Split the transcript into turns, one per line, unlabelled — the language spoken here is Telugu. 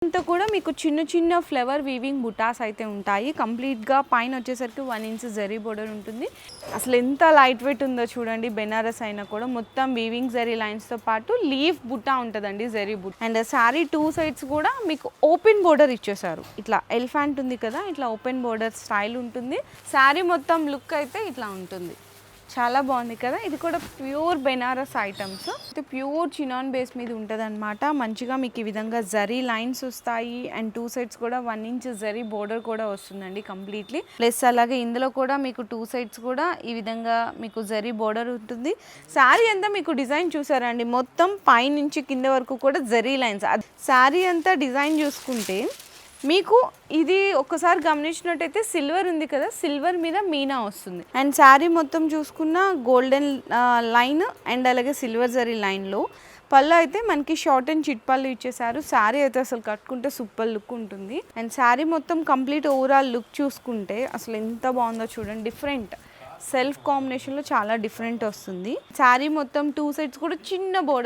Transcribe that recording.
అంతా కూడా మీకు చిన్న చిన్న ఫ్లవర్ వీవింగ్ బుటాస్ అయితే ఉంటాయి. కంప్లీట్గా పైన వచ్చేసరికి 1 ఇంచ్ జరీ బోర్డర్ ఉంటుంది. అసలు ఎంత లైట్ వెయిట్ ఉందో చూడండి. బెనారస్ అయినా కూడా మొత్తం వీవింగ్ జరీ లైన్స్తో పాటు లీఫ్ బుటా ఉంటుందండి, జరీ బుట్ట. అండ్ శారీ 2 సైడ్స్ కూడా మీకు ఓపెన్ బోర్డర్ ఇచ్చేసారు. ఇట్లా ఎలిఫెంట్ ఉంది కదా, ఇట్లా ఓపెన్ బోర్డర్ స్టైల్ ఉంటుంది. శారీ మొత్తం లుక్ అయితే ఇట్లా ఉంటుంది. చాలా బాగుంది కదా. ఇది కూడా ప్యూర్ బెనారస్ ఐటమ్స్. అయితే ప్యూర్ చినాన్ బేస్ మీద ఉంటుంది అనమాట. మంచిగా మీకు ఈ విధంగా జరీ లైన్స్ వస్తాయి. అండ్ 2 సైడ్స్ కూడా 1 ఇంచ్ జరీ బోర్డర్ కూడా వస్తుందండి కంప్లీట్లీ. ప్లస్ అలాగే ఇందులో కూడా మీకు 2 సైడ్స్ కూడా ఈ విధంగా మీకు జరీ బోర్డర్ ఉంటుంది. శారీ అంతా మీకు డిజైన్ చూసారండి, మొత్తం పై నుంచి కింద వరకు కూడా జరీ లైన్స్. శారీ అంతా డిజైన్ చూసుకుంటే మీకు ఇది ఒక్కసారి గమనించినట్టయితే సిల్వర్ ఉంది కదా, సిల్వర్ మీద మీనా వస్తుంది. అండ్ శారీ మొత్తం చూసుకున్న గోల్డెన్ లైన్ అండ్ అలాగే సిల్వర్ జరీ లైన్లో పళ్ళు అయితే మనకి షార్ట్ అండ్ చిట్ పళ్ళు ఇచ్చేసారు. శారీ అయితే అసలు కట్టుకుంటే సూపర్ లుక్ ఉంటుంది. అండ్ శారీ మొత్తం కంప్లీట్ ఓవరాల్ లుక్ చూసుకుంటే అసలు ఎంత బాగుందో చూడండి. డిఫరెంట్ సెల్ఫ్ కాంబినేషన్లో చాలా డిఫరెంట్ వస్తుంది. శారీ మొత్తం 2 సైడ్స్ కూడా చిన్న బోర్డర్